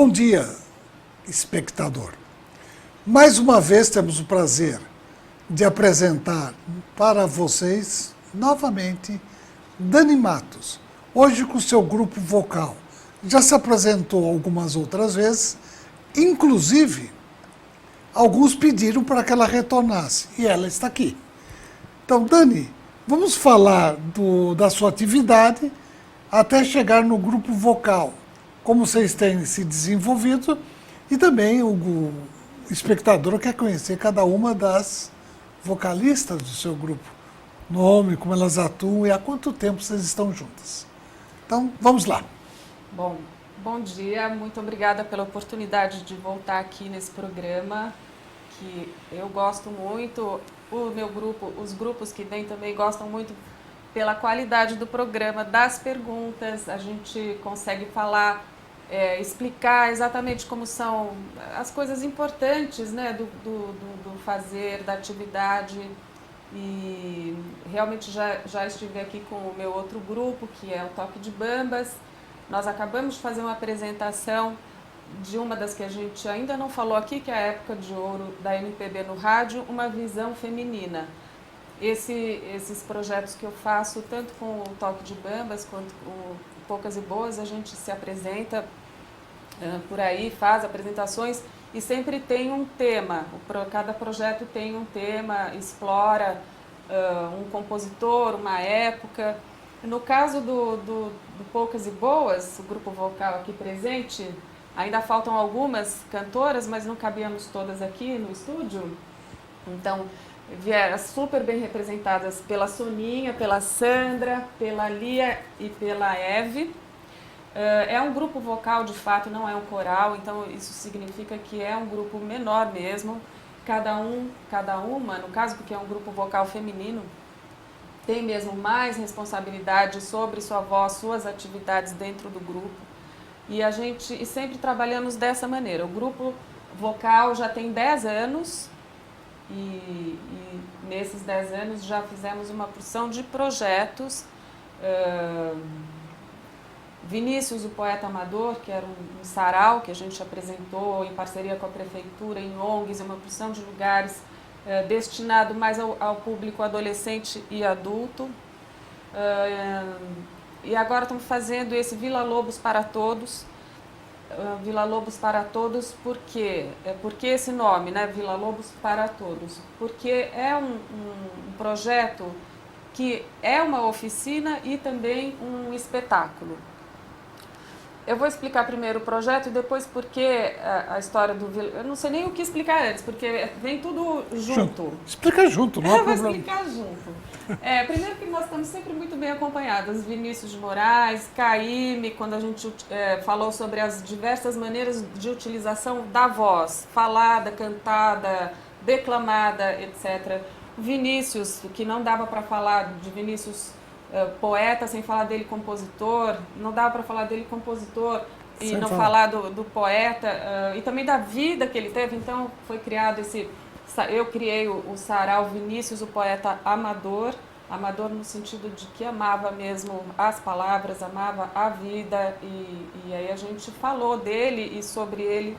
Bom dia, espectador. Mais uma vez temos o prazer de apresentar para vocês, novamente, Dani Matos, hoje com o seu grupo vocal. Já se apresentou algumas outras vezes, inclusive, alguns pediram para que ela retornasse, e ela está aqui. Então, Dani, vamos falar da sua atividade até chegar no grupo vocal, como vocês têm se desenvolvido, e também o espectador quer conhecer cada uma das vocalistas do seu grupo, nome, como elas atuam e há quanto tempo vocês estão juntas. Então, vamos lá. Bom dia, muito obrigada pela oportunidade de voltar aqui nesse programa, que eu gosto muito, o meu grupo, os grupos que vêm também gostam muito pela qualidade do programa, das perguntas, a gente consegue falar, explicar exatamente como são as coisas importantes, né, do fazer, da atividade. E realmente já estive aqui com o meu outro grupo, que é o Toque de Bambas. Nós acabamos de fazer uma apresentação de uma das que a gente ainda não falou aqui, que é a época de ouro da MPB no rádio, uma visão feminina. Esses projetos que eu faço, tanto com o Toque de Bambas quanto com o Poucas e Boas, a gente se apresenta por aí, faz apresentações e sempre tem um tema. Cada projeto tem um tema, explora um compositor, uma época. No caso do Poucas e Boas, o grupo vocal aqui presente, ainda faltam algumas cantoras, mas não cabíamos todas aqui no estúdio. Então, vieram super bem representadas pela Soninha, pela Sandra, pela Lia e pela Eve. É um grupo vocal, de fato, não é um coral, então isso significa que é um grupo menor mesmo. Cada uma, no caso, porque é um grupo vocal feminino, tem mesmo mais responsabilidade sobre sua voz, suas atividades dentro do grupo. E sempre trabalhamos dessa maneira. O grupo vocal já tem 10 anos e nesses 10 anos já fizemos uma porção de projetos. Vinícius, o poeta amador, que era um sarau que a gente apresentou em parceria com a prefeitura, em ONGs, em uma porção de lugares, destinado mais ao público adolescente e adulto. E agora estamos fazendo esse Vila Lobos para Todos. Vila Lobos para Todos, por quê? Por que esse nome, né? Vila Lobos para Todos? Porque é um projeto que é uma oficina e também um espetáculo. Eu vou explicar primeiro o projeto e depois porque a história do Vila... Eu não sei nem o que explicar antes, porque vem tudo junto. Explica junto, não há problema. Eu vou explicar junto. Primeiro que nós estamos sempre muito bem acompanhadas. Vinícius de Moraes, Caíme, quando a gente falou sobre as diversas maneiras de utilização da voz, falada, cantada, declamada, etc. Vinícius, que não dava para falar de Vinícius poeta sem falar dele compositor, não dava para falar dele compositor e sem não falar do poeta, e também da vida que ele teve. Então foi criado eu criei o sarau Vinícius, o poeta amador no sentido de que amava mesmo as palavras, amava a vida, e aí a gente falou dele e sobre ele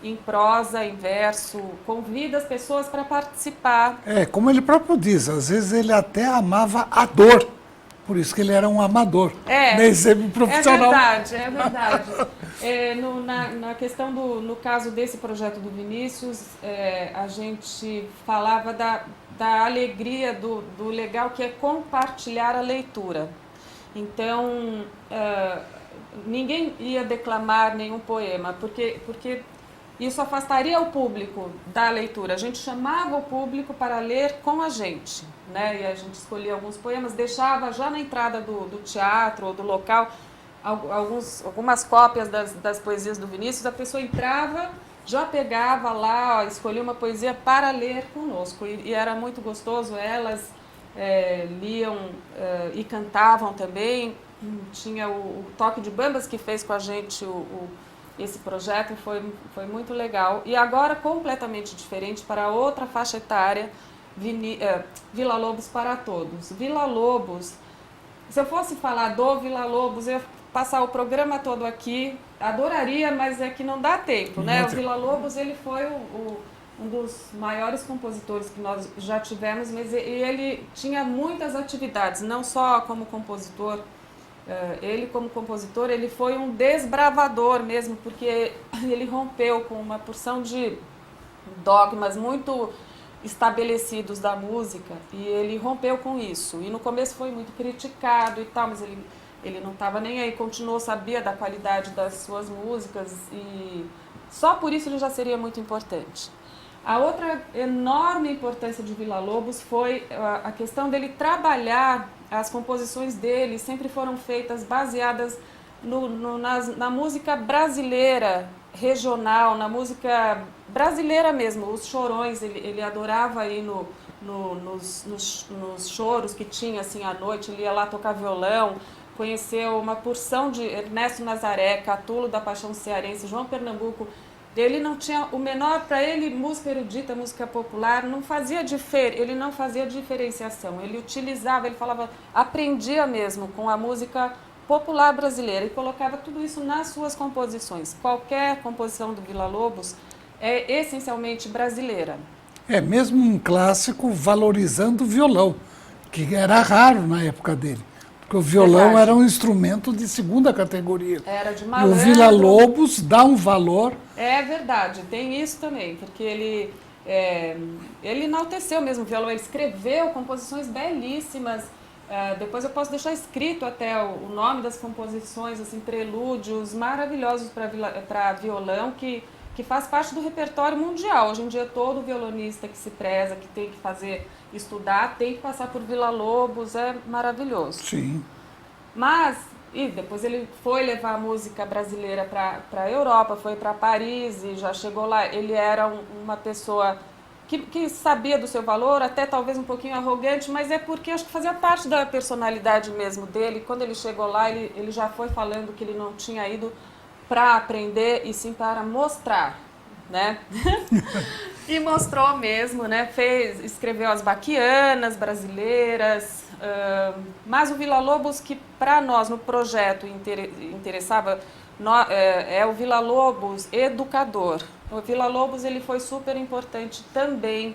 em prosa, em verso, convida as pessoas para participar. Como ele próprio diz, às vezes ele até amava a dor. Por isso que ele era um amador, nem sempre profissional. É verdade. Na questão no caso desse projeto do Vinícius, a gente falava da alegria, do legal que é compartilhar a leitura. Então, ninguém ia declamar nenhum poema, porque isso afastaria o público da leitura. A gente chamava o público para ler com a gente, né? E a gente escolhia alguns poemas, deixava já na entrada do teatro ou do local algumas cópias das poesias do Vinícius. A pessoa entrava, já pegava lá, escolhia uma poesia para ler conosco. E era muito gostoso, elas liam e cantavam também. Tinha o Toque de Bambas que fez com a gente esse projeto, foi muito legal. E agora completamente diferente para outra faixa etária, Vila Lobos para Todos. Vila Lobos, se eu fosse falar do Vila Lobos, eu passar o programa todo aqui, adoraria, mas é que não dá tempo, né? O Villa-Lobos, ele foi um dos maiores compositores que nós já tivemos, mas ele tinha muitas atividades, não só como compositor. Ele, como compositor, ele foi um desbravador mesmo, porque ele rompeu com uma porção de dogmas muito estabelecidos da música, e ele rompeu com isso. E no começo foi muito criticado e tal, mas ele não estava nem aí, continuou, sabia da qualidade das suas músicas, e só por isso ele já seria muito importante. A outra enorme importância de Villa-Lobos foi a questão dele trabalhar. As composições dele sempre foram feitas baseadas na música brasileira, regional, na música brasileira mesmo, os chorões. Ele adorava ir nos choros que tinha assim à noite, ele ia lá tocar violão, conheceu uma porção de Ernesto Nazaré, Catulo da Paixão Cearense, João Pernambuco. Ele não tinha o menor, para ele, música erudita, música popular, ele não fazia diferenciação. Ele utilizava, ele falava, aprendia mesmo com a música popular brasileira e colocava tudo isso nas suas composições. Qualquer composição do Villa-Lobos é essencialmente brasileira. É mesmo um clássico valorizando o violão, que era raro na época dele. Porque o violão era um instrumento de segunda categoria. Era de malandro. E o Villa-Lobos dá um valor. É verdade, tem isso também, porque ele enalteceu mesmo o violão, ele escreveu composições belíssimas. Depois eu posso deixar escrito até o nome das composições, assim, prelúdios maravilhosos para violão, que faz parte do repertório mundial. Hoje em dia, todo violonista que se preza, que tem que estudar, tem que passar por Villa-Lobos, é maravilhoso. Sim. E depois ele foi levar a música brasileira para a Europa, foi para Paris e já chegou lá. Ele era uma pessoa que sabia do seu valor, até talvez um pouquinho arrogante, mas é porque acho que fazia parte da personalidade mesmo dele. Quando ele chegou lá, ele já foi falando que ele não tinha ido para aprender e sim para mostrar, né? E mostrou mesmo, né? Escreveu as baquianas brasileiras, mas o Villa-Lobos, que para nós no projeto interessava, é o Villa-Lobos educador. O Villa-Lobos ele foi super importante também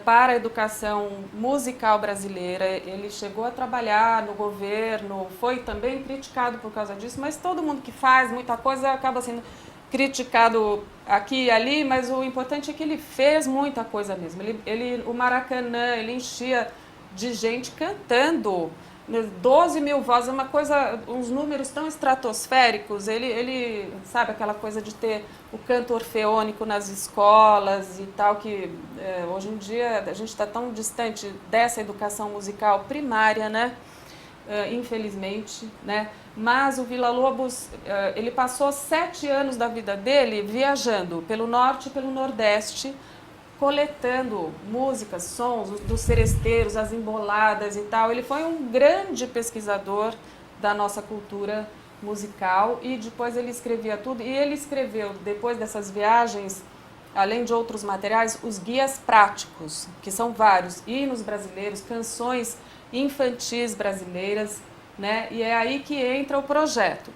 para a educação musical brasileira. Ele chegou a trabalhar no governo, foi também criticado por causa disso, mas todo mundo que faz muita coisa acaba sendo criticado aqui e ali, mas o importante é que ele fez muita coisa mesmo. O Maracanã, ele enchia de gente cantando, 12 mil vozes, uma coisa, uns números tão estratosféricos. Ele sabe, aquela coisa de ter o canto orfeônico nas escolas e tal, que hoje em dia a gente está tão distante dessa educação musical primária, né? Infelizmente, né? Mas o Villa-Lobos, ele passou 7 anos da vida dele viajando pelo norte e pelo nordeste, coletando músicas, sons dos seresteiros, as emboladas e tal. Ele foi um grande pesquisador da nossa cultura musical e depois ele escrevia tudo. E ele escreveu, depois dessas viagens, além de outros materiais, os guias práticos, que são vários, hinos brasileiros, canções infantis brasileiras, né? E é aí que entra o projeto.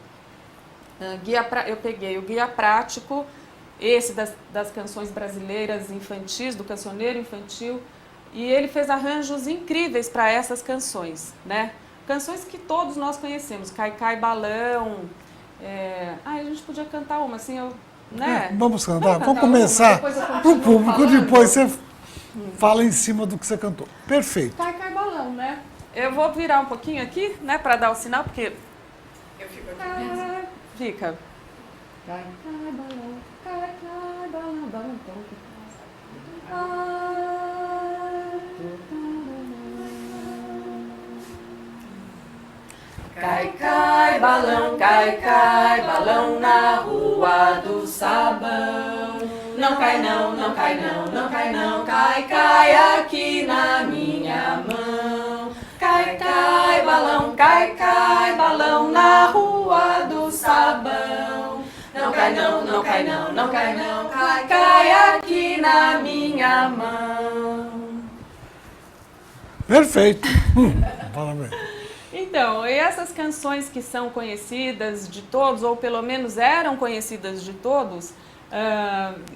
Eu peguei o guia prático, esse das canções brasileiras infantis, do cancioneiro infantil, e ele fez arranjos incríveis para essas canções, né? Canções que todos nós conhecemos, Caicai Balão. A gente podia cantar uma, assim, né? Vamos cantar, vamos começar para o público, depois você fala em cima do que você cantou. Perfeito. Caicai Balão, né? Eu vou virar um pouquinho aqui, né, para dar o sinal, porque... Eu fico aqui mesmo. Fica. Caicai Balão, Caicai Balão, balão tão que cai, balão na rua do Sabão. Não cai não, não cai não, não cai não, cai aqui na minha mão. Cai, balão na rua do Sabão. Não cai não, não cai não, não cai não, cai aqui na minha mão. Perfeito. Parabéns. Então, e essas canções que são conhecidas de todos, ou pelo menos eram conhecidas de todos,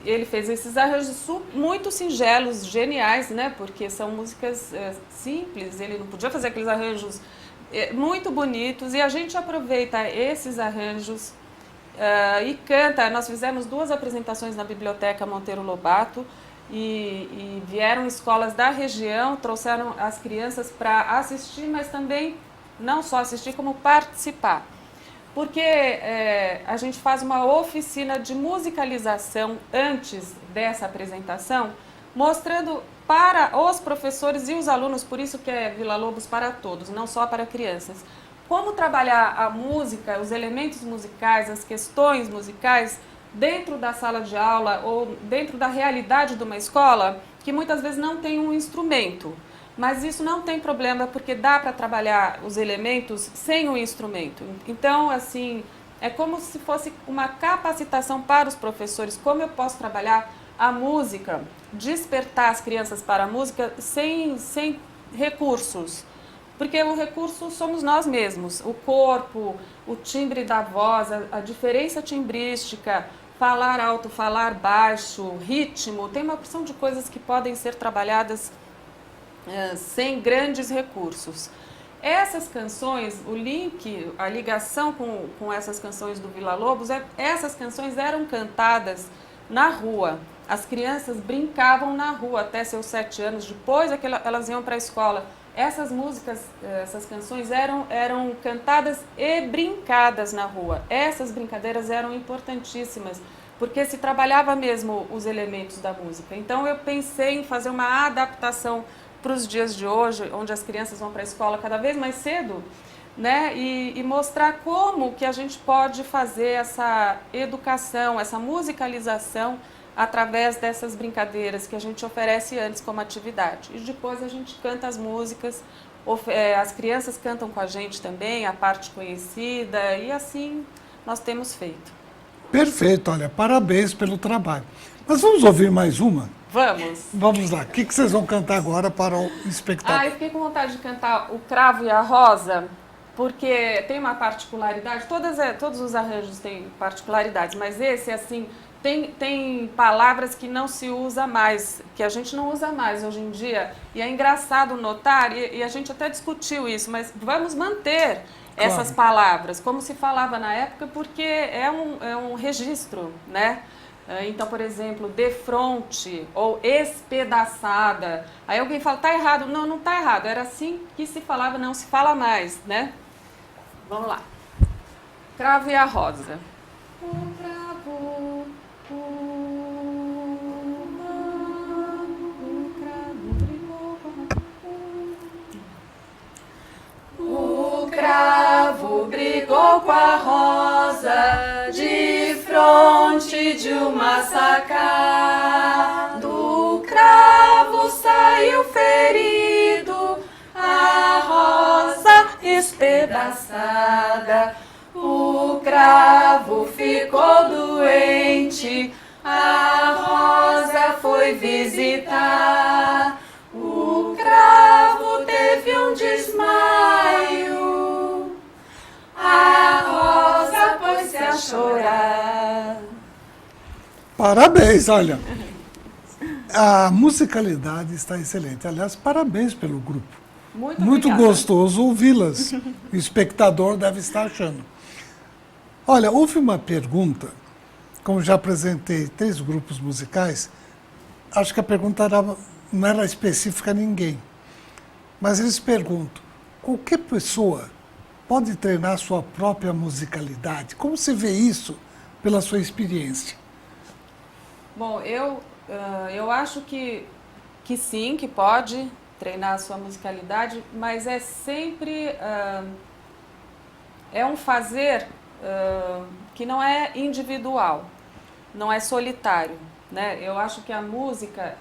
ele fez esses arranjos muito singelos, geniais, né? Porque são músicas simples, ele não podia fazer aqueles arranjos muito bonitos, e a gente aproveita esses arranjos e canta. Nós fizemos 2 apresentações na Biblioteca Monteiro Lobato, e vieram escolas da região, trouxeram as crianças para assistir, mas também não só assistir, como participar. Porque a gente faz uma oficina de musicalização antes dessa apresentação, mostrando para os professores e os alunos, por isso que é Vila Lobos para todos, não só para crianças, como trabalhar a música, os elementos musicais, as questões musicais, dentro da sala de aula ou dentro da realidade de uma escola que muitas vezes não tem um instrumento. Mas isso não tem problema, porque dá para trabalhar os elementos sem o instrumento. Então, assim, é como se fosse uma capacitação para os professores, como eu posso trabalhar a música, despertar as crianças para a música sem recursos. Porque o recurso somos nós mesmos, o corpo, o timbre da voz, a diferença timbrística, falar alto, falar baixo, ritmo, tem uma porção de coisas que podem ser trabalhadas sem grandes recursos. Essas canções, o link, a ligação com essas canções do Vila Lobos, essas canções eram cantadas na rua. As crianças brincavam na rua até seus 7 anos, depois é que elas iam para a escola. Essas músicas, essas canções eram cantadas e brincadas na rua. Essas brincadeiras eram importantíssimas, porque se trabalhava mesmo os elementos da música. Então eu pensei em fazer uma adaptação para os dias de hoje, onde as crianças vão para a escola cada vez mais cedo, né? E mostrar como que a gente pode fazer essa educação, essa musicalização através dessas brincadeiras que a gente oferece antes como atividade. E depois a gente canta as músicas, as crianças cantam com a gente também, a parte conhecida, e assim nós temos feito. Perfeito, olha, parabéns pelo trabalho. Mas vamos ouvir mais uma? Vamos! Vamos lá, o que vocês vão cantar agora para o espectador? Eu fiquei com vontade de cantar O Cravo e a Rosa, porque tem uma particularidade, todos os arranjos têm particularidades, mas esse, assim, tem palavras que não se usa mais, que a gente não usa mais hoje em dia, e é engraçado notar, e a gente até discutiu isso, mas vamos manter essas palavras, como se falava na época, porque é um registro, né? Então, por exemplo, defronte ou espedaçada. Aí alguém fala, tá errado. Não, não tá errado. Era assim que se falava, não se fala mais, né? Vamos lá. Cravo e a rosa. O cravo, o cravo brigou com a rosa de fronte de uma sacada. O cravo saiu ferido, a rosa espedaçada. O cravo ficou doente, a rosa foi visitar. O cravo teve um desmaio, a rosa pôs-se a chorar. Parabéns, olha. A musicalidade está excelente. Aliás, parabéns pelo grupo. Muito gostoso ouvi-las. O espectador deve estar achando. Olha, houve uma pergunta, como já apresentei 3 grupos musicais, acho que a pergunta não era específica a ninguém. Mas eles perguntam, qualquer pessoa pode treinar sua própria musicalidade? Como você vê isso pela sua experiência? Bom, eu acho que sim, que pode treinar a sua musicalidade, mas é sempre um fazer que não é individual, não é solitário, né? Eu acho que a música,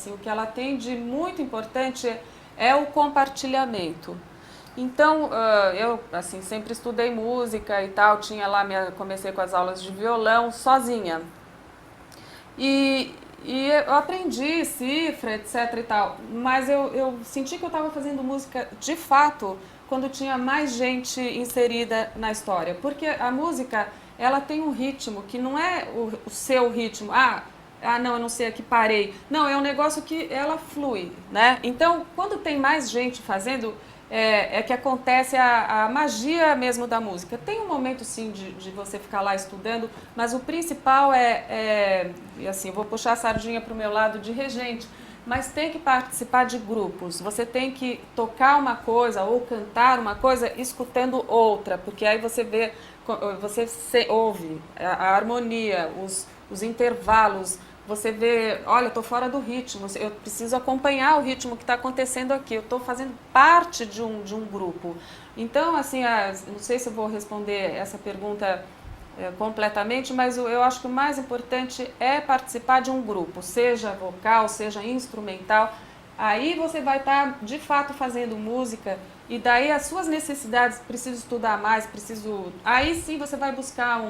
o que ela tem de muito importante é o compartilhamento. Então, eu assim, sempre estudei música e tal, comecei com as aulas de violão sozinha. E eu aprendi cifra, etc e tal, mas eu senti que eu estava fazendo música de fato quando tinha mais gente inserida na história. Porque a música, ela tem um ritmo que não é o seu ritmo. Não, eu não sei, aqui parei. Não, é um negócio que ela flui, né? Então, quando tem mais gente fazendo, é que acontece a magia mesmo da música. Tem um momento, sim, de você ficar lá estudando, mas o principal e assim, eu vou puxar a sardinha para o meu lado de regente, mas tem que participar de grupos. Você tem que tocar uma coisa ou cantar uma coisa escutando outra, porque aí você vê, ouve a harmonia, os intervalos. Você vê, olha, eu estou fora do ritmo, eu preciso acompanhar o ritmo que está acontecendo aqui, eu estou fazendo parte de um grupo. Então, assim, não sei se eu vou responder essa pergunta completamente, mas eu acho que o mais importante é participar de um grupo, seja vocal, seja instrumental. Aí você vai estar, de fato, fazendo música, e daí as suas necessidades, preciso estudar mais, aí sim você vai buscar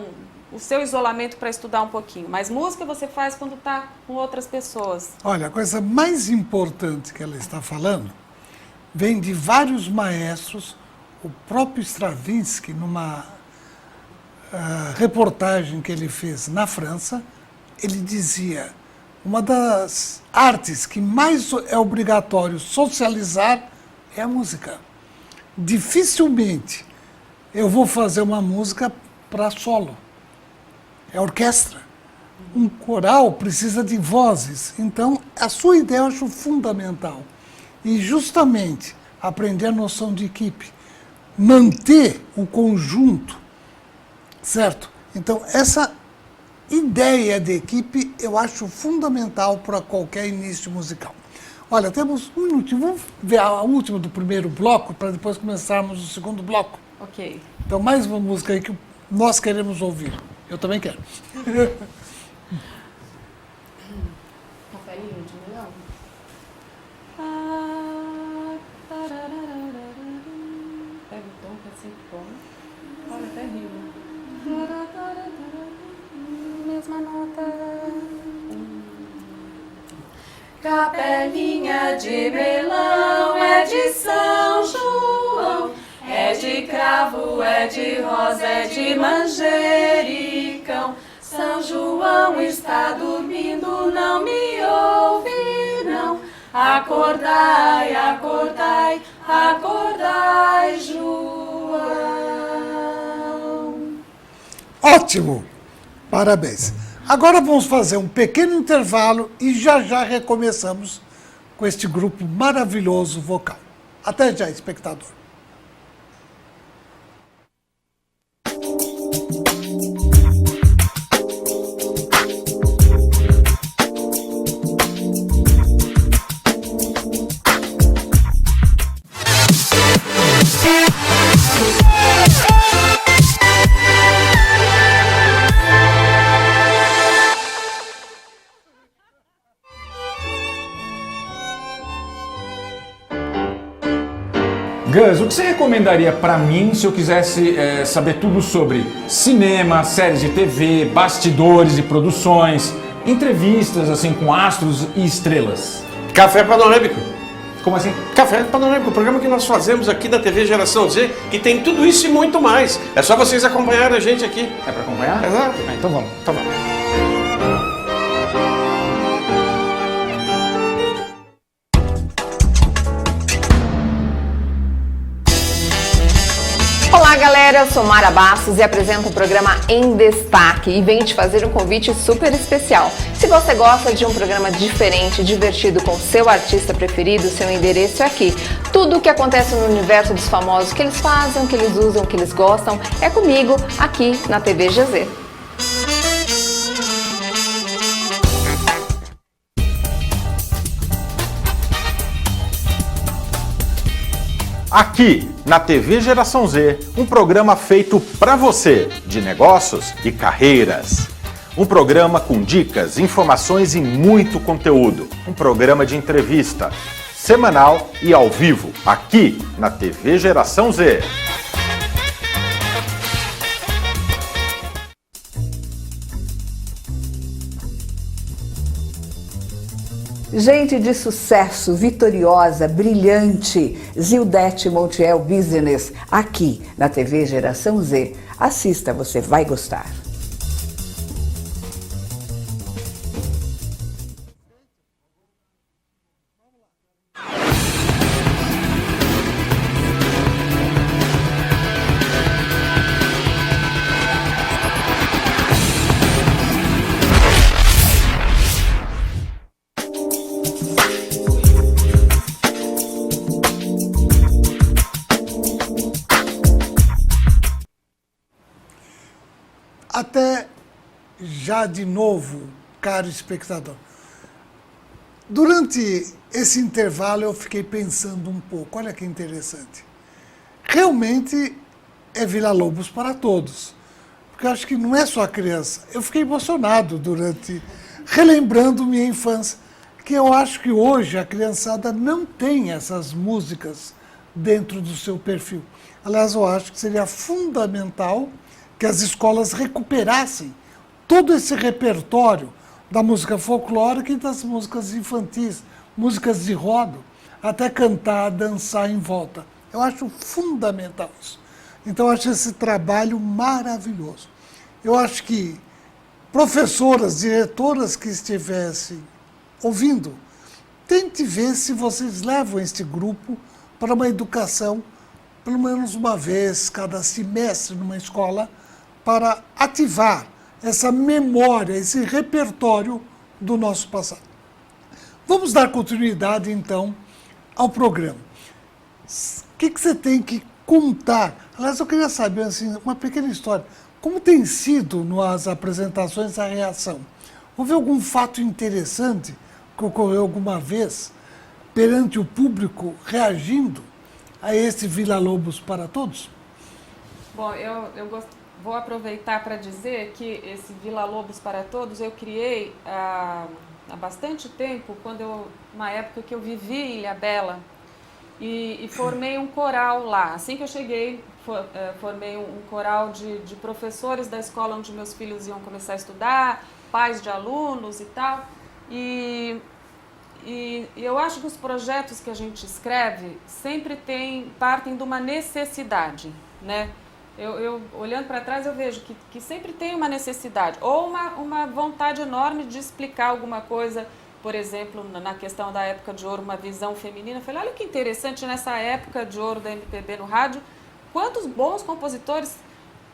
o seu isolamento para estudar um pouquinho. Mas música você faz quando está com outras pessoas. Olha, a coisa mais importante que ela está falando vem de vários maestros. O próprio Stravinsky, numa reportagem que ele fez na França, ele dizia: uma das artes que mais é obrigatório socializar é a música. Dificilmente eu vou fazer uma música para solo. É orquestra. Um coral precisa de vozes. Então, a sua ideia eu acho fundamental. E justamente aprender a noção de equipe, manter o conjunto, certo? Então, essa ideia de equipe eu acho fundamental para qualquer início musical. Olha, temos um minutinho. Vamos ver a última do primeiro bloco para depois começarmos o segundo bloco. Ok. Então, mais uma música aí que nós queremos ouvir. Eu também quero. Cafelinho de melhor? Pega o tom, que é sempre bom. Olha, até rima. Mesma nota. Capelinha de melão é de São João, é de cravo, é de rosa, é de manjericão. São João está dormindo, não me ouve, não. Acordai, acordai, acordai, João. Ótimo! Parabéns. Agora vamos fazer um pequeno intervalo e já recomeçamos com este grupo maravilhoso vocal. Até já, espectador. Gus, o que você recomendaria para mim se eu quisesse saber tudo sobre cinema, séries de TV, bastidores de produções, entrevistas assim com astros e estrelas? Café Panorâmico. Como assim? Café Panorâmico, o programa que nós fazemos aqui da TV Geração Z, que tem tudo isso e muito mais. É só vocês acompanharem a gente aqui. É para acompanhar? Exato. Então vamos. Tá bom. Olá galera, eu sou Mara Bastos e apresento o programa Em Destaque e venho te fazer um convite super especial. Se você gosta de um programa diferente, divertido com seu artista preferido, seu endereço é aqui. Tudo o que acontece no universo dos famosos, o que eles fazem, o que eles usam, o que eles gostam, é comigo aqui na TV GZ. Aqui, na TV Geração Z, um programa feito para você, de negócios e carreiras. Um programa com dicas, informações e muito conteúdo. Um programa de entrevista, semanal e ao vivo, aqui na TV Geração Z. Gente de sucesso, vitoriosa, brilhante, Zildete Montiel Business, aqui na TV Geração Z. Assista, você vai gostar. Até já de novo, caro espectador. Durante esse intervalo eu fiquei pensando um pouco, olha que interessante. Realmente é Villa-Lobos para todos, porque eu acho que não é só a criança. Eu fiquei emocionado relembrando minha infância, que eu acho que hoje a criançada não tem essas músicas dentro do seu perfil. Aliás, eu acho que seria fundamental que as escolas recuperassem todo esse repertório da música folclórica e das músicas infantis, músicas de roda, até cantar, dançar em volta. Eu acho fundamental isso. Então, eu acho esse trabalho maravilhoso. Eu acho que professoras, diretoras que estivessem ouvindo, tente ver se vocês levam este grupo para uma educação, pelo menos uma vez cada semestre numa escola, para ativar essa memória, esse repertório do nosso passado. Vamos dar continuidade, então, ao programa. O que você tem que contar? Aliás, eu queria saber, assim, uma pequena história. Como tem sido nas apresentações a reação? Houve algum fato interessante que ocorreu alguma vez perante o público reagindo a esse Villa-Lobos para todos? Bom, vou aproveitar para dizer que esse Villa-Lobos para todos eu criei há bastante tempo, uma época que eu vivi em Ilhabela e formei um coral lá. Assim que eu cheguei, formei um coral de professores da escola onde meus filhos iam começar a estudar, pais de alunos e tal. E eu acho que os projetos que a gente escreve sempre partem de uma necessidade, né? Eu olhando para trás, eu vejo que sempre tem uma necessidade, ou uma vontade enorme de explicar alguma coisa, por exemplo, na questão da época de ouro, uma visão feminina. Eu falei, olha que interessante, nessa época de ouro da MPB no rádio, quantos bons compositores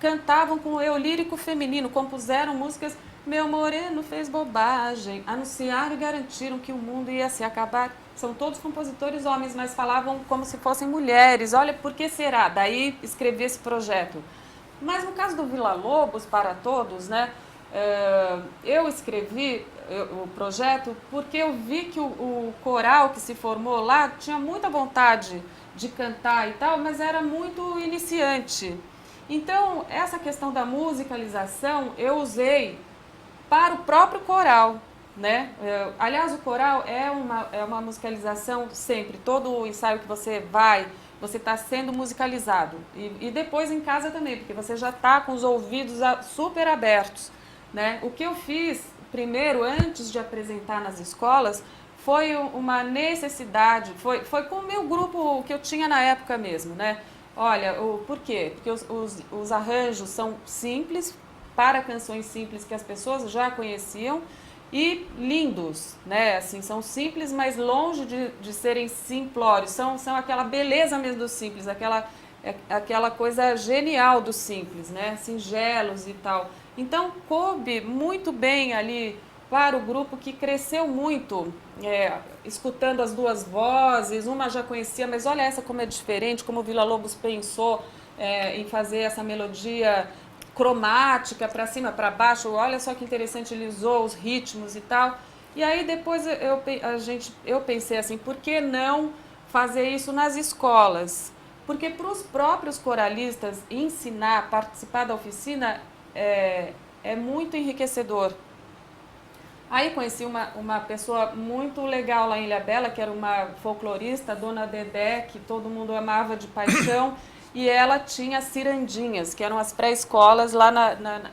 cantavam com o eu lírico feminino, compuseram músicas, meu moreno fez bobagem, anunciaram e garantiram que o mundo ia se acabar. São todos compositores homens, mas falavam como se fossem mulheres. Olha, por que será? Daí escrevi esse projeto. Mas no caso do Villa-Lobos para todos, né, eu escrevi o projeto porque eu vi que o coral que se formou lá tinha muita vontade de cantar e tal, mas era muito iniciante. Então, essa questão da musicalização eu usei para o próprio coral, né? Aliás, o coral é uma musicalização sempre. Todo o ensaio que você está sendo musicalizado. E depois em casa também, porque você já está com os ouvidos super abertos, né? O que eu fiz primeiro, antes de apresentar nas escolas, foi uma necessidade, foi com o meu grupo que eu tinha na época mesmo, né? Olha, por quê? Porque os arranjos são simples, para canções simples que as pessoas já conheciam, e lindos, né? Assim, são simples, mas longe de serem simplórios, são aquela beleza mesmo do simples, aquela coisa genial do simples, né? Singelos e tal. Então, coube muito bem ali para o grupo que cresceu muito, escutando as duas vozes, uma já conhecia, mas olha essa como é diferente, como o Villa-Lobos pensou em fazer essa melodia cromática para cima, para baixo, olha só que interessante, ele usou os ritmos e tal. E aí depois eu pensei assim, por que não fazer isso nas escolas? Porque para os próprios coralistas ensinar, participar da oficina é muito enriquecedor. Aí conheci uma pessoa muito legal lá em Ilhabela, que era uma folclorista, a Dona Dedé, que todo mundo amava de paixão. E ela tinha cirandinhas, que eram as pré-escolas lá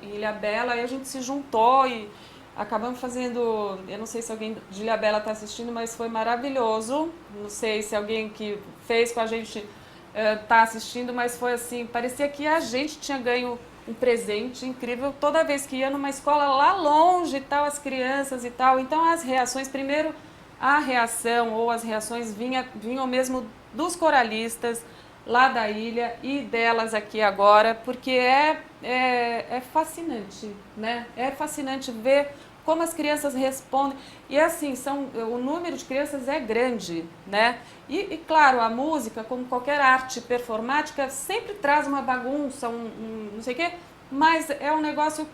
em Ilhabela, aí a gente se juntou e acabamos fazendo, eu não sei se alguém de Ilhabela está assistindo, mas foi maravilhoso. Não sei se alguém que fez com a gente está assistindo, mas foi assim, parecia que a gente tinha ganho um presente incrível toda vez que ia numa escola lá longe e tal, as crianças e tal. Então as reações, primeiro a reação ou as reações vinham mesmo dos coralistas lá da ilha e delas aqui agora, porque é fascinante, né? É fascinante ver como as crianças respondem. E assim, o número de crianças é grande, né? E claro, a música, como qualquer arte performática, sempre traz uma bagunça, não sei o quê, mas é um negócio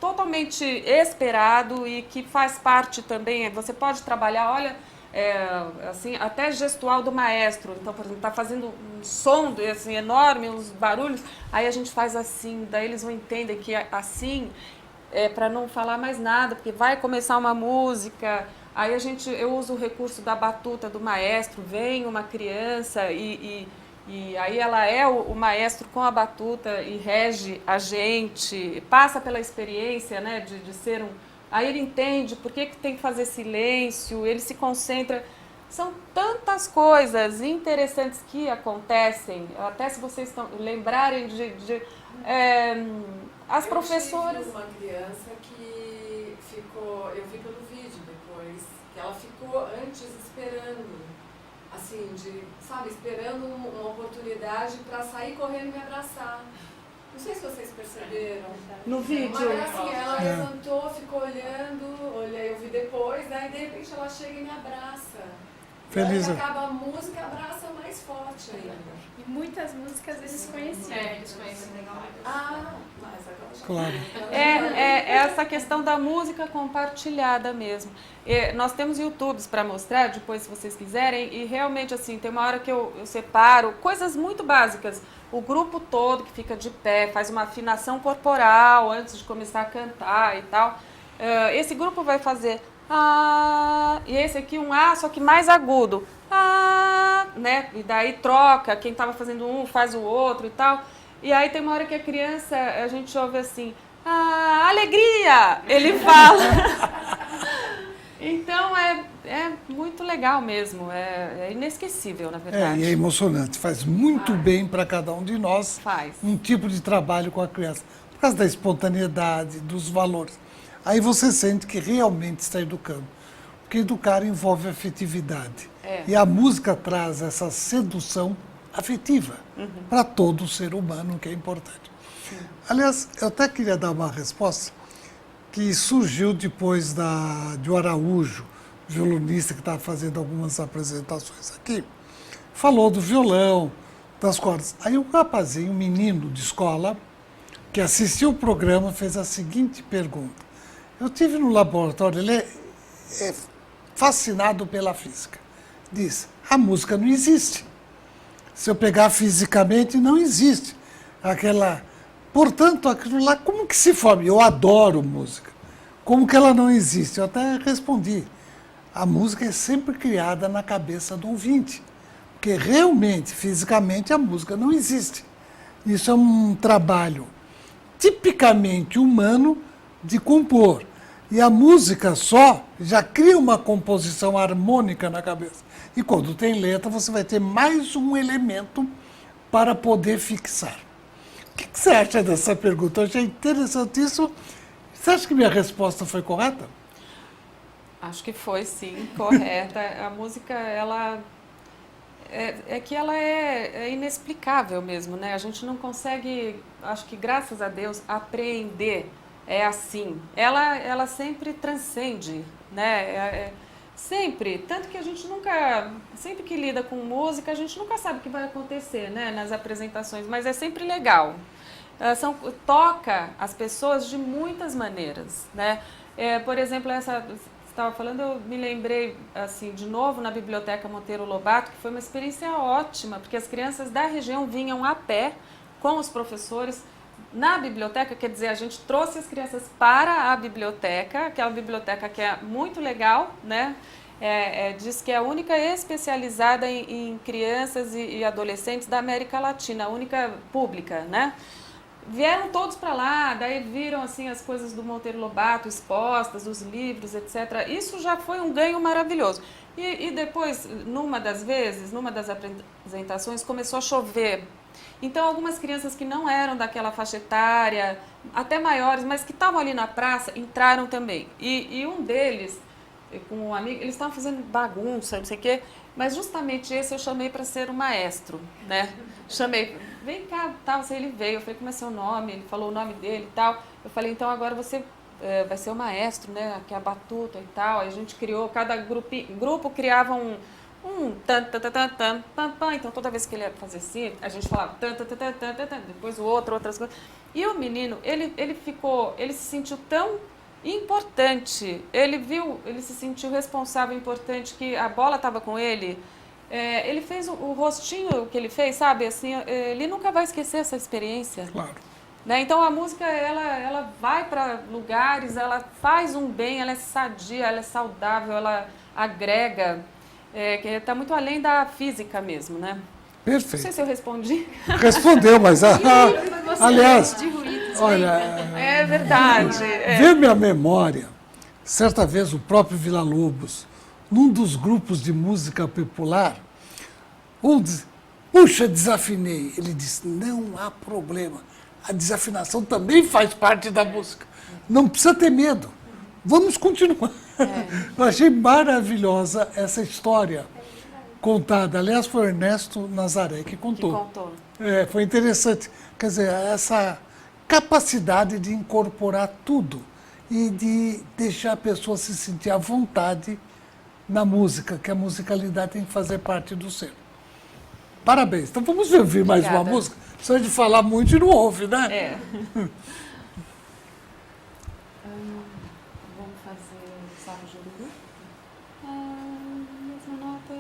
totalmente esperado e que faz parte também. Você pode trabalhar, olha, assim, até gestual do maestro. Então, por exemplo, está fazendo um som assim, enorme, uns barulhos, aí a gente faz assim, daí eles não entendem que assim para não falar mais nada, porque vai começar uma música. Aí eu uso o recurso da batuta do maestro, vem uma criança e aí ela é o maestro com a batuta e rege a gente, passa pela experiência, né, de ser um... Aí ele entende por que tem que fazer silêncio, ele se concentra. São tantas coisas interessantes que acontecem, até se vocês lembrarem as professoras... Eu tive uma criança que ficou, eu vi pelo vídeo depois, que ela ficou antes esperando, assim, esperando uma oportunidade para sair correndo e me abraçar. Não sei se vocês perceberam. No vídeo? Mas assim, ela levantou, ficou olhando, eu vi depois, daí de repente ela chega e me abraça. Feliz. E aí acaba a música, abraça mais forte ainda. E muitas músicas eles conheciam. Eles conheciam. Mas agora já... Claro. É essa questão da música compartilhada mesmo. Nós temos YouTubes para mostrar, depois se vocês quiserem, e realmente assim, tem uma hora que eu separo coisas muito básicas. O grupo todo que fica de pé, faz uma afinação corporal antes de começar a cantar e tal. Esse grupo vai fazer e esse aqui um A, só que mais agudo. Né? E daí troca, quem estava fazendo um faz o outro e tal. E aí tem uma hora que a criança, a gente ouve assim, alegria! Ele fala. Então é muito legal mesmo, é inesquecível, na verdade. E é emocionante, faz muito bem para cada um de nós. Faz. Um tipo de trabalho com a criança, por causa da espontaneidade, dos valores. Aí você sente que realmente está educando, porque educar envolve afetividade. E a música traz essa sedução afetiva para todo ser humano, que é importante. Sim. Aliás, eu até queria dar uma resposta que surgiu depois de o Araújo, violonista que estava fazendo algumas apresentações aqui, falou do violão, das cordas. Aí um rapazinho, um menino de escola, que assistiu o programa, fez a seguinte pergunta. Eu estive no laboratório, ele é fascinado pela física. Diz, a música não existe. Se eu pegar fisicamente, não existe. Portanto, aquilo lá, como que se forma? Eu adoro música. Como que ela não existe? Eu até respondi. A música é sempre criada na cabeça do ouvinte. Porque realmente, fisicamente, a música não existe. Isso é um trabalho tipicamente humano de compor. E a música só já cria uma composição harmônica na cabeça. E quando tem letra, você vai ter mais um elemento para poder fixar. O que você acha dessa pergunta? Eu achei interessante isso. Você acha que minha resposta foi correta? Acho que foi, sim, correta. A música, ela é inexplicável mesmo, né? A gente não consegue, acho que graças a Deus, apreender. É assim. Ela sempre transcende, né? Sempre. Tanto que a gente nunca, sempre que lida com música, a gente nunca sabe o que vai acontecer, né? Nas apresentações, mas é sempre legal. Toca as pessoas de muitas maneiras, né? Por exemplo, você estava falando, eu me lembrei, assim, de novo na Biblioteca Monteiro Lobato, que foi uma experiência ótima, porque as crianças da região vinham a pé com os professores na biblioteca, quer dizer, a gente trouxe as crianças para a biblioteca, aquela biblioteca que é muito legal, né? Diz que é a única especializada em crianças e adolescentes da América Latina, a única pública, né? vieram todos para lá, daí viram assim as coisas do Monteiro Lobato expostas, os livros, etc. Isso já foi um ganho maravilhoso. E depois, numa das apresentações, começou a chover. Então, algumas crianças que não eram daquela faixa etária, até maiores, mas que estavam ali na praça, entraram também. E um deles, com um amigo, eles estavam fazendo bagunça, não sei o quê, mas justamente esse eu chamei para ser o maestro, né? Chamei, vem cá, tal, ele veio, eu falei, como é seu nome? Ele falou o nome dele e tal. Eu falei, então agora você vai ser o maestro, né? Que é a batuta e tal. Aí a gente criou, cada grupo criava um tan, tan, tan, tan, tan, tan, tan. Então toda vez que ele ia fazer assim, a gente falava tan, tan, tan, tan, tan, tan, tan. Depois o outro, outras coisas. E o menino, ele se sentiu tão importante, ele se sentiu responsável, importante, que a bola estava com ele. Ele fez o rostinho que ele fez, sabe, assim, ele nunca vai esquecer essa experiência. Claro. Né? Então a música, ela vai para lugares, ela faz um bem, ela é sadia, ela é saudável, ela agrega, que está muito além da física mesmo, né? Perfeito. Não sei se eu respondi. Respondeu, mas aliás, De ruídos, olha, É verdade. vê minha memória, certa vez o próprio Villa-Lobos, num dos grupos de música popular, disse, puxa, desafinei. Ele disse, não há problema, a desafinação também faz parte da música. Não precisa ter medo, vamos continuar. Eu achei maravilhosa essa história contada. Aliás, foi o Ernesto Nazaré que contou. Foi interessante. Quer dizer, essa capacidade de incorporar tudo e de deixar a pessoa se sentir à vontade na música, que a musicalidade tem que fazer parte do ser. Parabéns. Então vamos ouvir mais uma música. Precisa de falar muito e não ouve, né? Vamos fazer o Sapo Jururu? Mesma nota.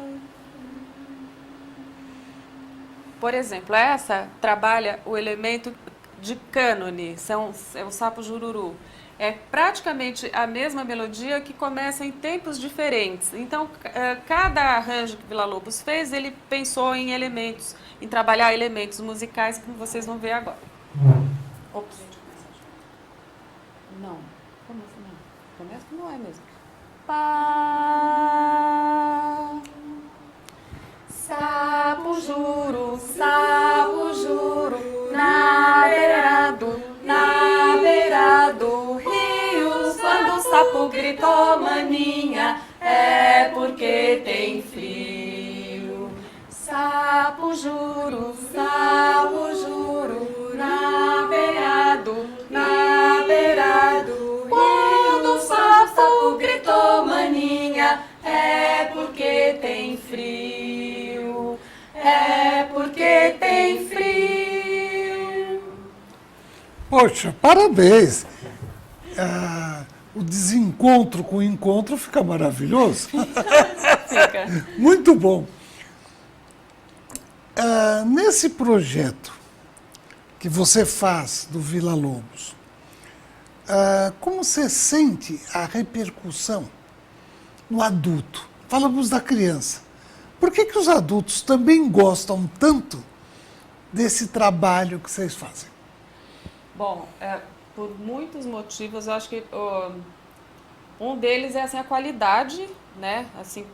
Por exemplo, essa trabalha o elemento de cânone, é o Sapo Jururu. É praticamente a mesma melodia que começa em tempos diferentes. Então, cada arranjo que Villa-Lobos fez, ele pensou em elementos, em trabalhar elementos musicais que vocês vão ver agora. Ops. Não. Como assim não? Começa que não é mesmo. Pá. Sapo juro, na beira do rio, quando o sapo gritou maninha, é porque tem frio. Sapo juro, na beira do rio, quando o sapo gritou maninha, é porque tem frio, é porque tem frio. Poxa, parabéns! O desencontro com o encontro fica maravilhoso. Fica. Muito bom. Nesse projeto que você faz do Villa-Lobos, como você sente a repercussão no adulto? Falamos da criança. Por que os adultos também gostam tanto desse trabalho que vocês fazem? Bom, por muitos motivos, eu acho que um deles é assim, a qualidade, né? Assim,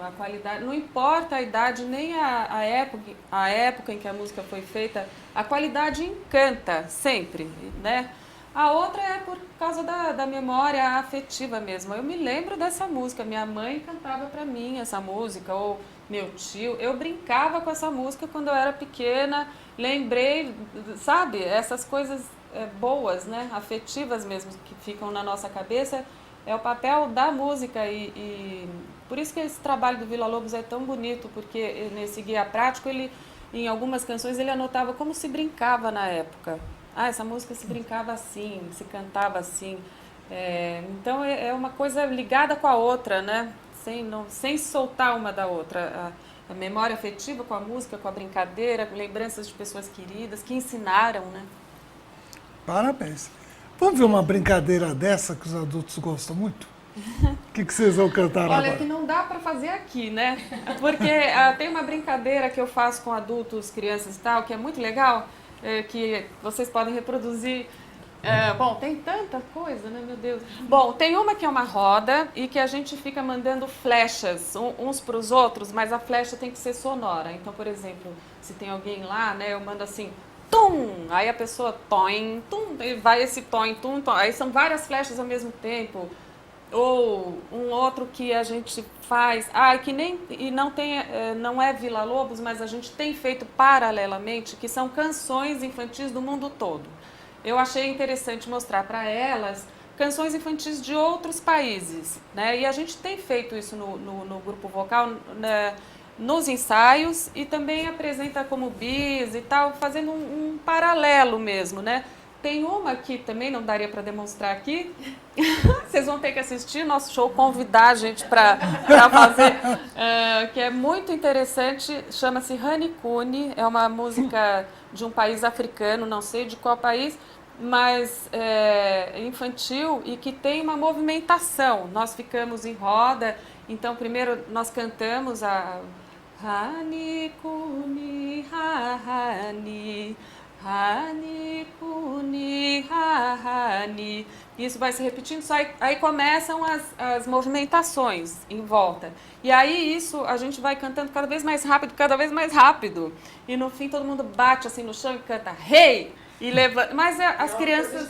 a qualidade, não importa a idade nem a época em que a música foi feita, a qualidade encanta sempre, né? A outra é por causa da memória afetiva mesmo. Eu me lembro dessa música, minha mãe cantava para mim essa música, ou meu tio. Eu brincava com essa música quando eu era pequena, lembrei, sabe, essas coisas boas, né, afetivas mesmo, que ficam na nossa cabeça, é o papel da música e por isso que esse trabalho do Villa-Lobos é tão bonito, porque nesse guia prático, em algumas canções, ele anotava como se brincava na época. Essa música se brincava assim, se cantava assim. Então é uma coisa ligada com a outra, né? Sem soltar uma da outra. A memória afetiva com a música, com a brincadeira, lembranças de pessoas queridas que ensinaram, né? Parabéns. Vamos ver uma brincadeira dessa que os adultos gostam muito? O que vocês vão cantar agora? Olha, que não dá para fazer aqui, né? Porque tem uma brincadeira que eu faço com adultos, crianças e tal, que é muito legal. que vocês podem reproduzir. Bom, tem tanta coisa, né, meu Deus. Bom, tem uma que é uma roda e que a gente fica mandando flechas uns para os outros, mas a flecha tem que ser sonora. Então, por exemplo, se tem alguém lá, né, eu mando assim, tum, aí a pessoa toim, tum, e vai esse toim, tum, tum, aí são várias flechas ao mesmo tempo. Ou um outro que a gente faz, que nem, e não tem, não é Vila Lobos, mas a gente tem feito paralelamente, que são canções infantis do mundo todo. Eu achei interessante mostrar para elas canções infantis de outros países, né? E a gente tem feito isso no grupo vocal, né, nos ensaios, e também apresenta como bis e tal, fazendo um paralelo mesmo, né? Tem uma que também não daria para demonstrar aqui, vocês vão ter que assistir nosso show, convidar a gente para fazer, que é muito interessante, chama-se Hanikuni, é uma música de um país africano, não sei de qual país, mas infantil e que tem uma movimentação. Nós ficamos em roda, então primeiro nós cantamos a Hanikuni, Hani, Hani, Kuni, Hani. Isso vai se repetindo, só aí começam as movimentações em volta. E aí isso a gente vai cantando cada vez mais rápido, cada vez mais rápido. E no fim todo mundo bate assim no chão e canta Hey! E levanta. Mas as crianças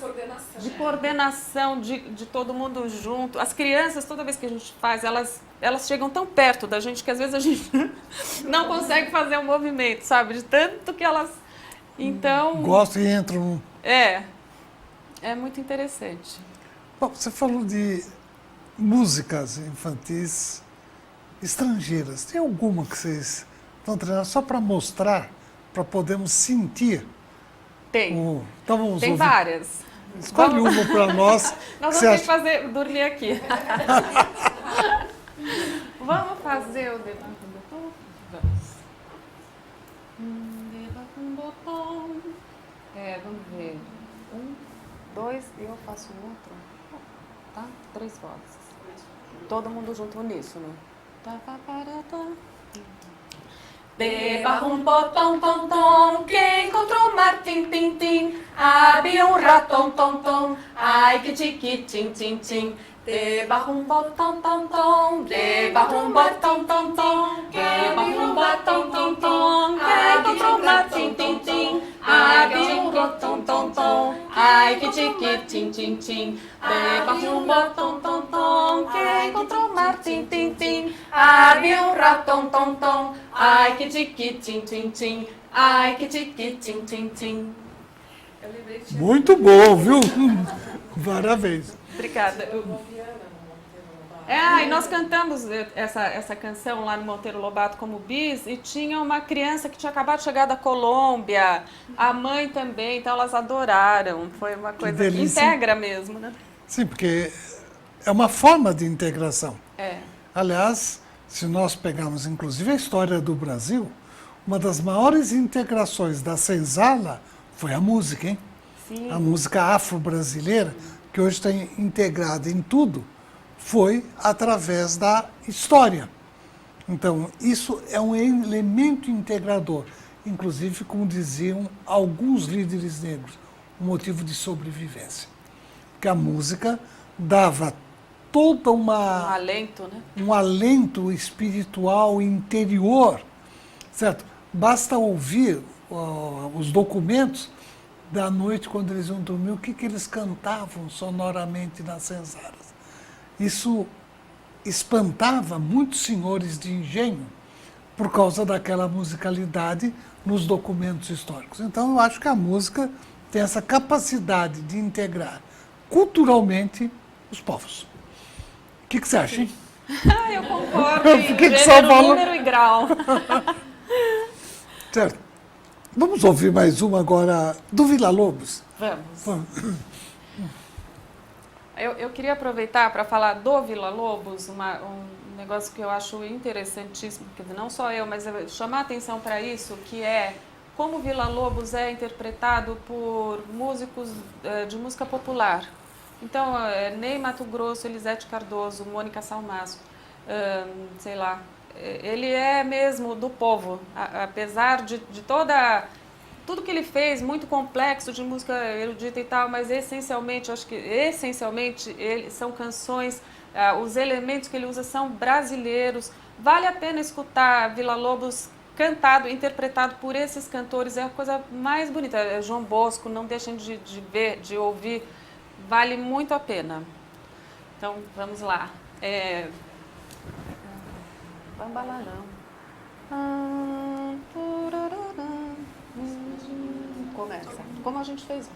de coordenação, de todo mundo junto. As crianças, toda vez que a gente faz, elas chegam tão perto da gente que às vezes a gente não consegue fazer o movimento, sabe? De tanto que elas... Então... Gosto e entro. É muito interessante. Bom, você falou de músicas infantis estrangeiras. Tem alguma que vocês estão treinando só para mostrar, para podermos sentir? Tem. Então vamos Tem ouvir. várias. Escolhe uma para nós. Nós vamos ter que dormir aqui. Vamos fazer o debate com botão? Vamos. Debate com botão. Vamos ver. 1, 2, e eu faço o outro. Tá? 3 vozes. Todo mundo junto uníssono. Tá, tá, tá, tá. Debaixo um botão, tom, tom, quem encontrou Martim, tim, tim, havia um ratão, tom, tom, ai que tiqui, tim, tim, tim. Debaixo um botão, tom, tom, debaixo um botão, tom, tom, debaixo um botão, tom, tom, quem encontrou Martim, tim, tim, havia um ratão, tom, tom, ai que tiqui, tim, tim, tim. Debaixo um botão, tom, tom, quem encontrou Martim, tim, tim, havia um ratão, tom, tom, ai que tiqui, tim, tim, tim, ai que tiqui, tim, tim, tim. Muito bom, viu? Parabéns. Obrigada. E nós cantamos essa canção lá no Monteiro Lobato como bis, e tinha uma criança que tinha acabado de chegar da Colômbia, a mãe também, então elas adoraram. Foi uma coisa que integra mesmo, né? Sim, porque é uma forma de integração. Aliás, se nós pegarmos inclusive a história do Brasil, uma das maiores integrações da senzala foi a música, hein? Sim. A música afro-brasileira, que hoje está integrada em tudo, foi através da história. Então, isso é um elemento integrador, inclusive, como diziam alguns líderes negros, um motivo de sobrevivência. Porque a música dava toda Um alento, né? um alento espiritual interior, certo? Basta ouvir os documentos da noite, quando eles iam dormir, o que eles cantavam sonoramente nas senzalas. Isso espantava muitos senhores de engenho por causa daquela musicalidade nos documentos históricos. Então, eu acho que a música tem essa capacidade de integrar culturalmente os povos. O que você acha, hein? Eu concordo, Eu em fiquei gênero, só falando. número e grau. Certo. Vamos ouvir mais uma agora do Vila Lobos. Vamos. Eu queria aproveitar para falar do Vila Lobos, um negócio que eu acho interessantíssimo, porque não só eu, mas chamar a atenção para isso, que é como o Vila Lobos é interpretado por músicos de música popular. Então, Ney Matogrosso, Elisete Cardoso, Mônica Salmaço, sei lá, ele é mesmo do povo, apesar de toda tudo que ele fez, muito complexo, de música erudita e tal, mas essencialmente, eu acho que essencialmente são canções, os elementos que ele usa são brasileiros. Vale a pena escutar Villa-Lobos cantado, interpretado por esses cantores, é a coisa mais bonita. É João Bosco, não deixem de ver, de ouvir, vale muito a pena. Então, vamos lá. Bambalalão. Começa. Como a gente fez.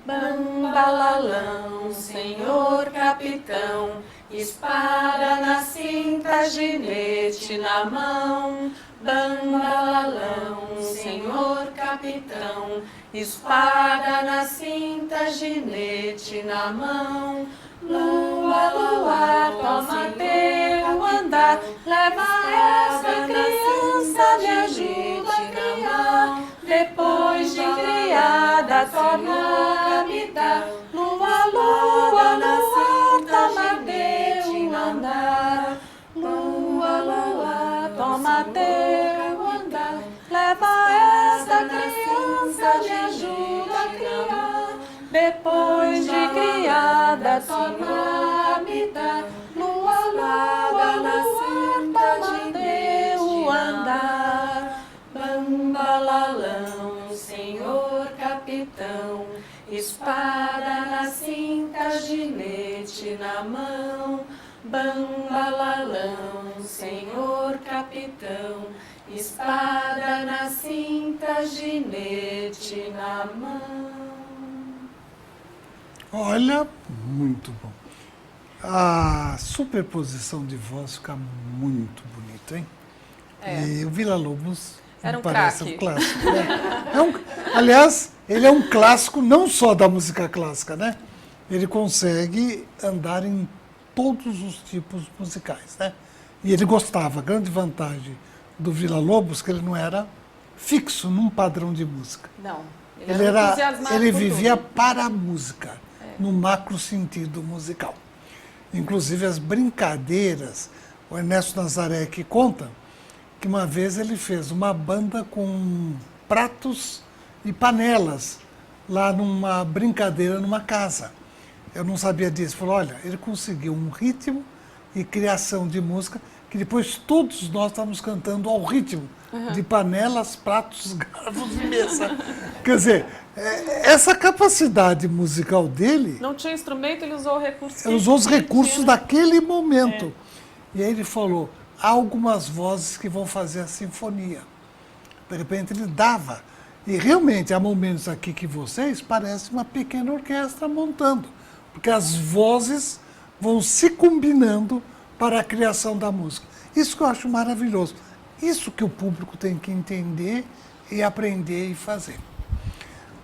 Bambalalão, senhor capitão, espada na cinta, ginete na mão. Bambalalão, senhor capitão, espada na cinta, ginete na mão. Lua, lua, toma teu andar, leva essa criança, me ajuda a criar. Depois de criada, torna a me dar. Lua, lua, lua, toma teu andar. Lua, lua, toma teu andar, leva essa criança, me ajuda a criar. Depois de criada, torna a me dar. Lua, lua, lua, toma teu andar. Bambalalão, senhor capitão, espada na cinta, ginete na mão. Bambalalão, senhor capitão, espada na cinta, ginete na mão. Olha, muito bom. A superposição de voz fica muito bonita, hein? E o Villa-Lobos Era um parece craque. um clássico, né? Aliás, ele é um clássico não só da música clássica, né? Ele consegue andar em todos os tipos musicais, né? E ele gostava, a grande vantagem do Villa-Lobos, que ele não era fixo num padrão de música. Não, Ele vivia para a música, no macro sentido musical. Inclusive as brincadeiras, o Ernesto Nazaré que conta que uma vez ele fez uma banda com pratos e panelas lá numa brincadeira numa casa. Eu não sabia disso. Falou, olha, ele conseguiu um ritmo e criação de música que depois todos nós estávamos cantando ao ritmo de panelas, pratos, garfos e mesa. Quer dizer, essa capacidade musical dele... Não tinha instrumento, ele usou o recurso. Ele usou os recursos daquele momento. E aí ele falou, há algumas vozes que vão fazer a sinfonia. De repente ele dava. E realmente, há momentos aqui que vocês parecem uma pequena orquestra montando. Porque as vozes vão se combinando para a criação da música. Isso que eu acho maravilhoso. Isso que o público tem que entender e aprender e fazer.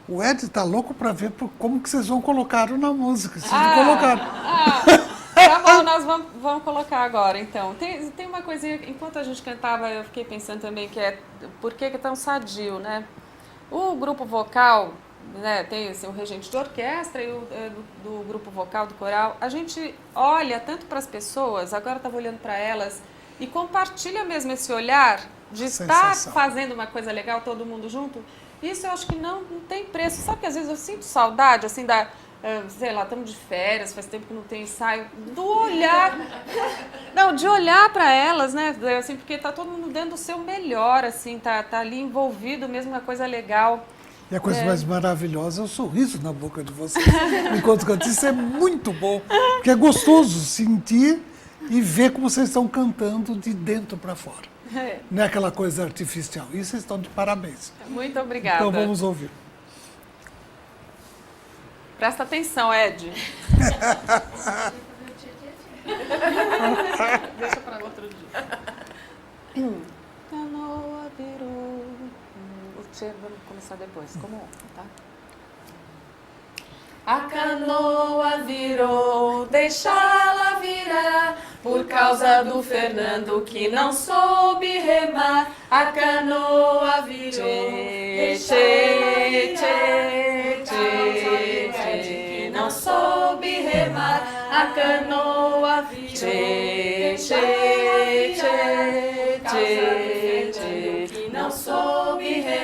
O Ed está louco para ver como que vocês vão colocar na música. Se colocaram. Tá bom, nós vamos colocar agora, então. Tem uma coisinha, enquanto a gente cantava, eu fiquei pensando também que é por que é tão sadio, né? O grupo vocal, né, tem assim, o regente de orquestra e do grupo vocal, do coral. A gente olha tanto para as pessoas, agora estava olhando para elas, e compartilha mesmo esse olhar de estar fazendo uma coisa legal, todo mundo junto. Isso eu acho que não tem preço. Sabe que às vezes eu sinto saudade, assim, sei lá, estamos de férias, faz tempo que não tem ensaio, do olhar, não, de olhar para elas, né, assim, porque tá todo mundo dando o seu melhor, assim, tá ali envolvido mesmo, uma coisa legal. E a coisa mais maravilhosa é o sorriso na boca de vocês. Enquanto cantam, isso é muito bom, porque é gostoso sentir e ver como vocês estão cantando de dentro para fora. Não é aquela coisa artificial. Isso vocês estão de parabéns. Muito obrigada. Então vamos ouvir. Presta atenção, Ed. Deixa para outro dia. Canoa virou. Vamos começar depois, como ontem, tá? A canoa virou, deixá-la virar, por causa do Fernando que não soube remar. A canoa virou, deixá-la virar, que não soube remar. A canoa virou, que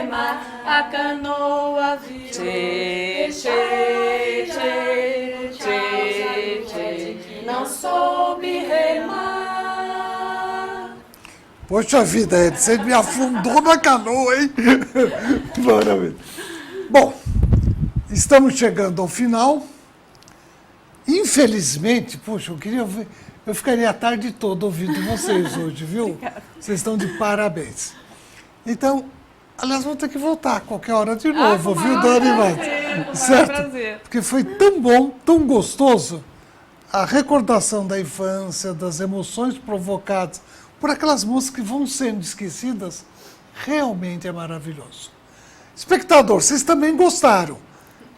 remar, a canoa virou. Tchê, tchê, tchê, tchê, tchê, não soube remar. Poxa vida, Ed, você me afundou na canoa, hein? Maravilha. Bom, estamos chegando ao final. Infelizmente, poxa, eu ficaria a tarde toda ouvindo vocês hoje, viu? Obrigada. Vocês estão de parabéns. Então, aliás, vou ter que voltar a qualquer hora de novo, viu, Dani Matos? Certo? Prazer. Porque foi tão bom, tão gostoso, a recordação da infância, das emoções provocadas por aquelas músicas que vão sendo esquecidas, realmente é maravilhoso. Espectador, vocês também gostaram.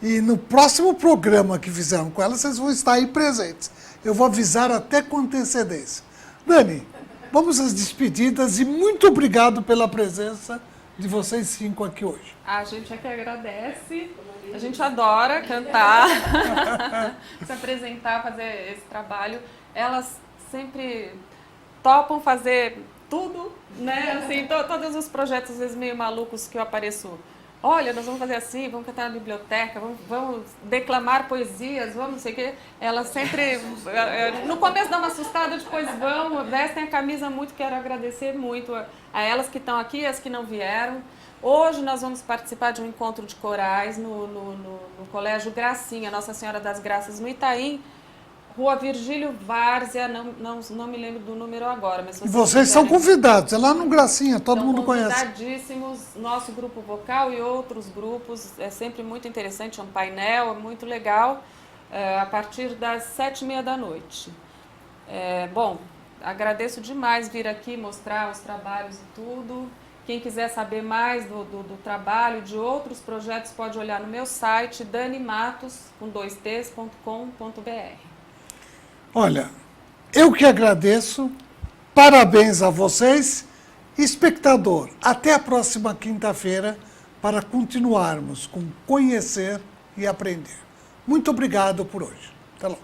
E no próximo programa que fizeram com ela, vocês vão estar aí presentes. Eu vou avisar até com antecedência. Dani, vamos às despedidas e muito obrigado pela presença de vocês 5 aqui hoje. A gente é que agradece. A gente adora cantar, se apresentar, fazer esse trabalho. Elas sempre topam fazer tudo, né? Assim, todos os projetos, às vezes, meio malucos que eu apareço. Olha, nós vamos fazer assim, vamos cantar na biblioteca, vamos declamar poesias, vamos não sei o quê. Elas sempre, no começo dão uma assustada, depois vão, vestem a camisa muito. Quero agradecer muito a elas que estão aqui e as que não vieram. Hoje nós vamos participar de um encontro de corais no Colégio Gracinha, Nossa Senhora das Graças, no Itaim, Rua Virgílio Várzea, não me lembro do número agora. Mas E vocês são convidados, é lá no Gracinha, todo mundo conhece. Convidadíssimos, nosso grupo vocal e outros grupos, é sempre muito interessante, é um painel, é muito legal, a partir das 7h30 da noite. Bom, agradeço demais vir aqui mostrar os trabalhos e tudo. Quem quiser saber mais do trabalho, de outros projetos, pode olhar no meu site, danimatos.com.br. Olha, eu que agradeço, parabéns a vocês. Espectador, até a próxima quinta-feira para continuarmos com conhecer e aprender. Muito obrigado por hoje. Até lá.